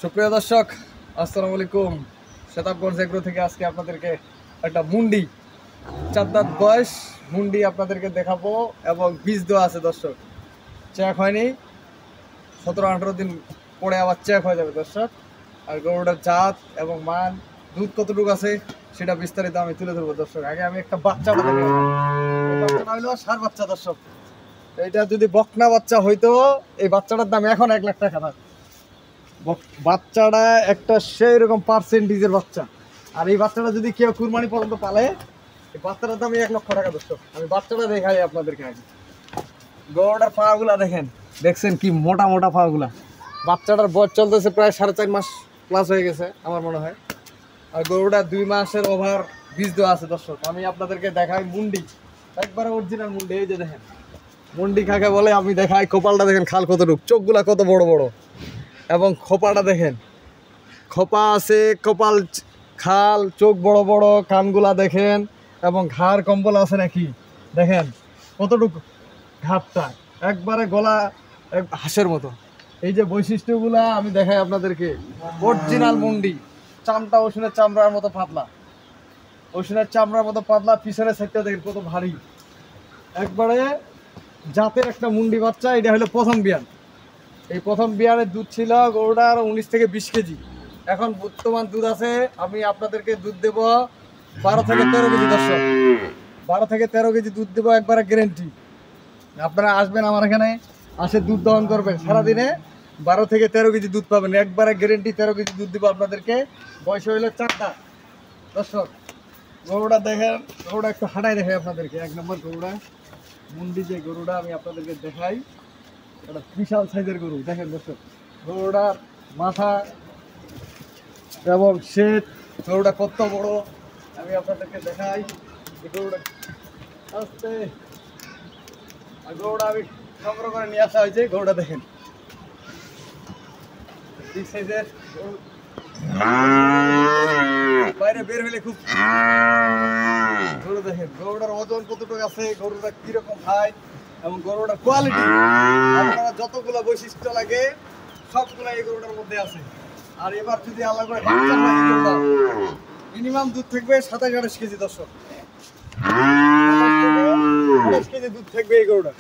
সুপ্রিয় দর্শক, আসসালামু আলাইকুম। শতাবগঞ্জ এগ্রো থেকে আজকে আপনাদেরকে একটা মুন্ডি 4 দাঁত বয়স মুন্ডি আপনাদেরকে দেখাবো এবং বীজ দেওয়া আছে। দর্শক, চেক হয়নি, 17-18 দিন পরে আবার চেক হয়ে যাবে দর্শক। আর গরুটার জাত এবং মান, দুধ কতটুকু আছে সেটা বিস্তারিত আমি তুলে ধরবো দর্শক। আগে আমি একটা বাচ্চাটা দেখে, বাচ্চাটা হইলো ষাঁড় বাচ্চা দর্শক। এটা যদি বকনা বাচ্চা হইতো এই বাচ্চাটার দাম এখন 1 লাখ টাকা। বাচ্চাটা একটা সেই রকম পার্সেন্টেজের বাচ্চা। আর এই বাচ্চাটা যদি কেউ কুরবানি পর্যন্ত পালে, এই বাচ্চাটার দাম 1 লক্ষ টাকা দর্শক। আমি বাচ্চাটা দেখাই আপনাদেরকে। আগে গরুটার পাগুলা দেখেন, দেখছেন কি মোটা মোটা পাগুলা। বাচ্চাটার বয়স চলতেছে প্রায় 4.5 মাস প্লাস হয়ে গেছে আমার মনে হয়। আর গরুটা 2 মাসের ওভার বীজ দেওয়া আছে দর্শক। আমি আপনাদেরকে দেখাই মুন্ডি, একবারে অরিজিনাল মুন্ডি। এই যে দেখেন মুন্ডি কাকে বলে আমি দেখাই। কপালটা দেখেন, খাল কতটুক, চোখগুলা কত বড় বড়, এবং খোপাটা দেখেন, খোপা আছে, কপাল, খাল, চোখ বড় বড়, কানগুলা দেখেন, এবং ঘাড় কম্বল আছে নাকি দেখেন কতটুকু ঘাটটা, একবারে গলা হাঁসের মতো। এই যে বৈশিষ্ট্যগুলা আমি দেখাই আপনাদেরকে। অরিজিনাল মুন্ডি, চামড়া ওষুনের চামড়ার মতো পাতলা, ওষুনের চামড়ার মতো পাতলা। পিছনের সাইডটা দেখেন কত ভারী, একবারে জাতের একটা মুন্ডি বাচ্চা। এটা হলো প্রথম বিয়ান। এই প্রথম বিয়ানের দুধ ছিল গরুটার 19 থেকে 20 কেজি। এখন বর্তমান দুধ আছে, আমি আপনাদেরকে দুধ দেব 12 থেকে 13 কেজি দর্শক। 12 থেকে 13 কেজি দুধ দেবো, একবারে গ্যারেন্টি। আপনারা আসবেন আমার এখানে, আসে দুধ দহন করবেন, সারাদিনে 12 থেকে 13 কেজি দুধ পাবেন, একবারে গ্যারেন্টি। 13 কেজি দুধ দেবো আপনাদেরকে। বয়স হইলো 4 দাঁত দর্শক। গরুটা দেখেন, গরুটা একটু হাঁটাই দেখাই আপনাদেরকে। 1 নম্বর গরুটা মুন্ডি, যে গরুটা আমি আপনাদেরকে দেখাই, একটা বিশাল সাইজের গরু। দেখেন দর্শক, গরুটার মাথা এবং শেড, গরুটা কত বড় আমি আপনাদেরকে দেখাই। গরুটা আসতে, আর গরুটা আমি সংগ্রহ করে নিয়ে আসা হয়েছে। গরুটা দেখেন বিগ সাইজের গরু, বাইরে বের হইলে খুব গরু দেখেন। গরুটার ওজন কতটুকু আছে, গরুটা কিরকম খায়, এবং গরুটার কোয়ালিটি, আপনারা যতগুলো বৈশিষ্ট্য লাগে সবগুলো এই গরুটার মধ্যে আছে। আর এবার যদি আল্লাহ করে মিনিমাম দুধ থাকবে 27-28 কেজি দর্শক। 28 কেজি দুধ থাকবে এই গরুটা।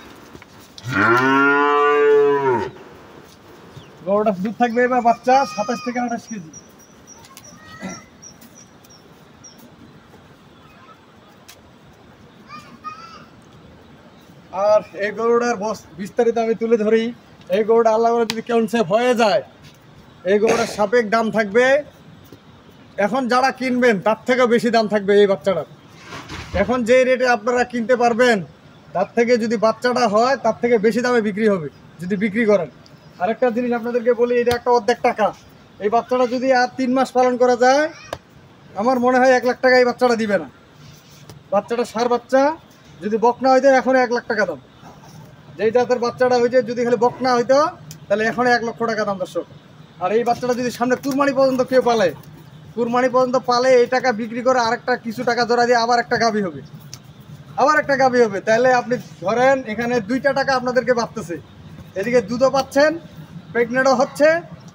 গরুটার দুধ থাকবে এবার বাচ্চা 27 থেকে 28 কেজি। আর এই গরুটার বিস্তারিত আমি তুলে ধরি। এই গরুটা আল্লাহ করে যদি কনসেপ্ট হয়ে যায়, এই গরুটার সাপেক্ষ দাম থাকবে, এখন যারা কিনবেন তার থেকেও বেশি দাম থাকবে এই বাচ্চাটার। এখন যে রেটে আপনারা কিনতে পারবেন তার থেকে, যদি বাচ্চাটা হয় তার থেকে বেশি দামে বিক্রি হবে যদি বিক্রি করেন। আরেকটা জিনিস আপনাদেরকে বলি, এটা একটা অর্ধেক টাকা। এই বাচ্চাটা যদি আর 3 মাস পালন করা যায়, আমার মনে হয় 1 লাখ টাকা এই বাচ্চাটা দিবে না। বাচ্চাটা ষাঁড় বাচ্চা, যদি বকনা হইতো এখন 1 লাখ টাকা দাম। যেই জাতের বাচ্চাটা হয়েছে, যদি খালি বকনা হইতো তাহলে এখন 1 লক্ষ টাকা দাম দর্শক। আর এই বাচ্চাটা যদি সামনে কুরবানি পর্যন্ত কেউ পালে, কুরবানি পর্যন্ত পালে, এই টাকা বিক্রি করে আরেকটা কিছু টাকা জোড়া দিয়ে আবার একটা গাভী হবে, আবার একটা গাভী হবে। তাহলে আপনি ধরেন এখানে 2টা টাকা আপনাদেরকে বাঁচতেছে। এদিকে দুধও পাচ্ছেন, প্রেগনেন্টও হচ্ছে,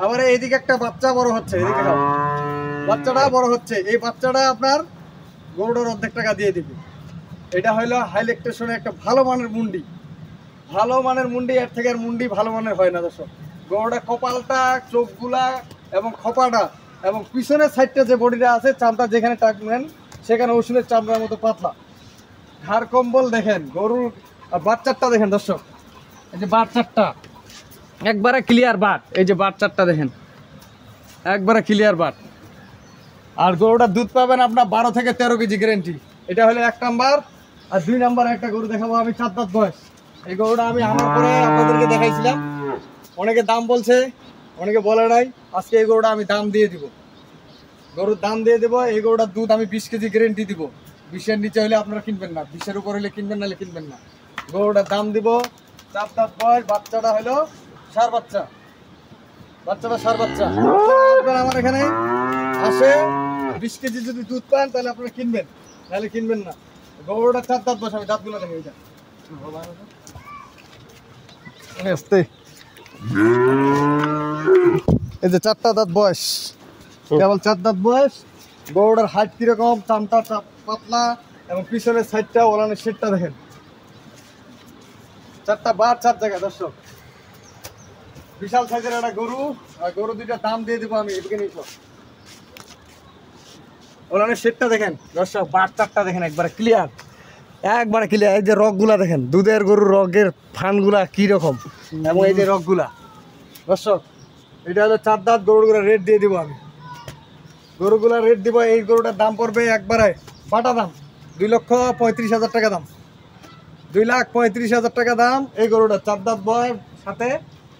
আবার এইদিকে একটা বাচ্চা বড় হচ্ছে, এদিকে বাচ্চাটা বড় হচ্ছে। এই বাচ্চাটা আপনার গরুটার অর্ধেক টাকা দিয়ে দিবে। এটা হইলো হাইলেকটেশনের একটা ভালো মানের মুন্ডি। ভালো মানের মুন্ডি, এর থেকে আর মুন্ডি ভালো মানের হয় না দর্শক। গরুটা কপালটা, চোখগুলা এবং খোপাটা এবং পিছনের সাইডটা যে বডিটা আছে, চামড়া যেখানে টাকবেন সেখানে ওষুধের চামড়ার মতো পাতলা। ঘাড় কম্বল দেখেন গরুর। আর বাচ্চারটা দেখেন দর্শক, এই যে বাচ্চারটা একবারে ক্লিয়ার বাট। এই যে বাচ্চারটা দেখেন, একবারে ক্লিয়ার বাট। আর গরুটা দুধ পাবেন আপনার 12 থেকে 13 কেজি গ্যারেন্টি। এটা হলো 1 নাম্বার। আর 2 নাম্বার একটা গরু দেখাবো আমি, 4 দাঁত বয়স। এই গরুটা আমি আমার পরে আপনাদেরকে দেখাইছিলাম, অনেকে দাম বলছে, অনেকে বলে নাই। আজকে এই গরুটা আমি দাম দিয়ে দিব, গরুর দাম দিয়ে দেবো। এই গরুটার দুধ আমি 20 কেজি গ্যারেন্টি দিব। 20-এর নিচে হলে আপনারা কিনবেন না, 20-এর উপর হলে কিনবেন, নাহলে কিনবেন না। গরুটার দাম দিব। 4 দাঁত বয়স, বাচ্চাটা হলো ষাঁড় বাচ্চা। বাচ্চাটা ষাঁড় বাচ্চা। আমার এখানে আসে 20 কেজি যদি দুধ পান তাহলে আপনারা কিনবেন, নাহলে কিনবেন না। গরুটা 4 দাঁত বয়স। আমি দাঁতগুলো দেখে এটা আসতে এই যে 4টা দাঁত বয়স, কেবল 4 দাঁত বয়স। গরুটার হাইট কিরকম, চামটা পাতলা এবং পিছনের সাইডটা ওলানের শেডটা দেখেন। 4টা বার 4 জায়গায় দর্শক, বিশাল সাইজের একটা গরু। আর গরু দুইটা দাম দিয়ে দিব আমি, এদিকে নিয়ে সব। ওলানের শেডটা দেখেন দর্শক, বার 4টা দেখেন একবারে ক্লিয়ার, একবারে ক্লিয়ার। এই যে রগগুলা দেখেন, দুধের গরুর রগের ফানগুলা কি রকম, এবং এই যে রগগুলা দর্শক, এটা হলো 4 দাঁত। গরুগুলা রেট দিয়ে দিব আমি, গরুগুলা রেট দিব। এই গরুটার দাম পড়বে একবারে বাটা দাম 2,35,000 টাকা দাম, 2,35,000 টাকা দাম এই গরুটা। 4 দাঁত বয়, সাথে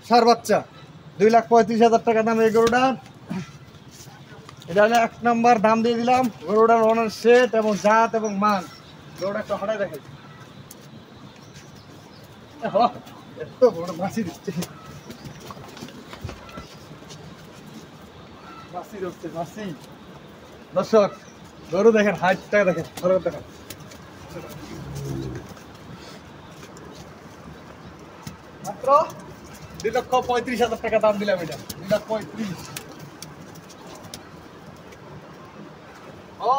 সার বাচ্চা, 2,35,000 টাকা দাম এই গরুটা। এটা হলো 1 নম্বর দাম দিয়ে দিলাম। গরুটার ওনার সেট এবং জাত এবং মান, গরুটা একটু হঠাৎ দেখে এত বড় মাছি দিচ্ছে, মাছি ধরছে মাছি। দর্শক গরু দেখেন, হাইটটা দেখেন, গরু দেখেন। মাত্র 2,35,000 টাকা দাম দিলাম এটা, 2,35,000। ও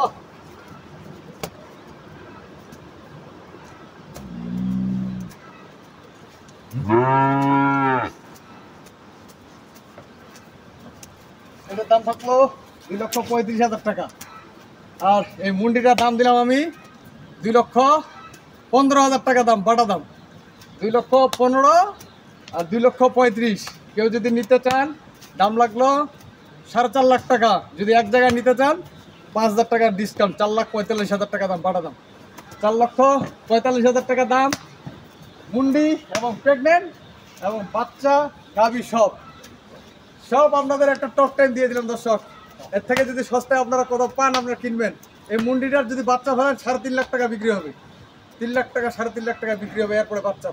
এটার দাম থাকলো 2,35,000 টাকা। আর এই মুন্ডিটার দাম দিলাম আমি 2,15,000 টাকা দাম, বাটা দাম 2,15,000 আর 2,35,000। কেউ যদি নিতে চান দাম লাগলো 4.5 লাখ টাকা। যদি এক জায়গায় নিতে চান 5,000 টাকার ডিসকাউন্ট, 4,45,000 টাকা দাম, বাটা দাম 4,45,000 টাকা দাম। মুন্ডি এবং প্রেগনেন্ট এবং বাচ্চা গাভী সব আপনাদের একটা টপ 10 দিয়ে দিলাম দর্শক। এর থেকে যদি সস্তায় আপনারা কত পান আপনারা কিনবেন। এই মুন্ডিটার যদি বাচ্চা ফেলেন 3.5 লাখ টাকা বিক্রি হবে, 3 লাখ টাকা 3.5 লাখ টাকা বিক্রি হবে। এরপরে বাচ্চা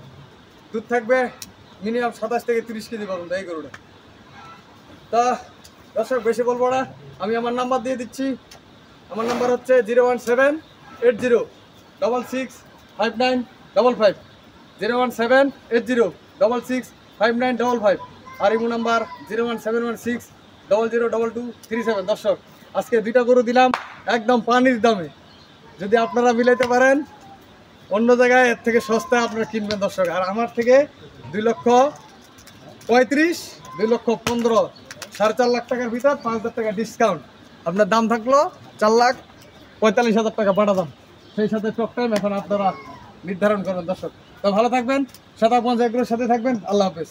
দুধ থাকবে মিনিমাম 27 থেকে 30 কেজি পর্যন্ত এই গরুটা। তা দর্শক বেশি বলবো না, আমি আমার নাম্বার দিয়ে দিচ্ছি। আমার নাম্বার হচ্ছে 01780665955, 01780665955। আর ইমো নাম্বার 01716002237। দর্শক আজকে 2টা গরু দিলাম একদম পানির দামে। যদি আপনারা মিলাইতে পারেন অন্য জায়গায় এর থেকে সস্তায় আপনারা কিনবেন দর্শক। আর আমার থেকে 2,35,000, 2,15,000, 4.5 লাখ টাকার ভিতর 5,000 টাকা ডিসকাউন্ট। আপনার দাম থাকলো 4,45,000 টাকা বাটা দাম, সেই সাথে টক টাইম এখন আপনারা নির্ধারণ করবেন দর্শক। তো ভালো থাকবেন, 750 এগুলোর সাথে থাকবেন। আল্লাহ হাফেজ।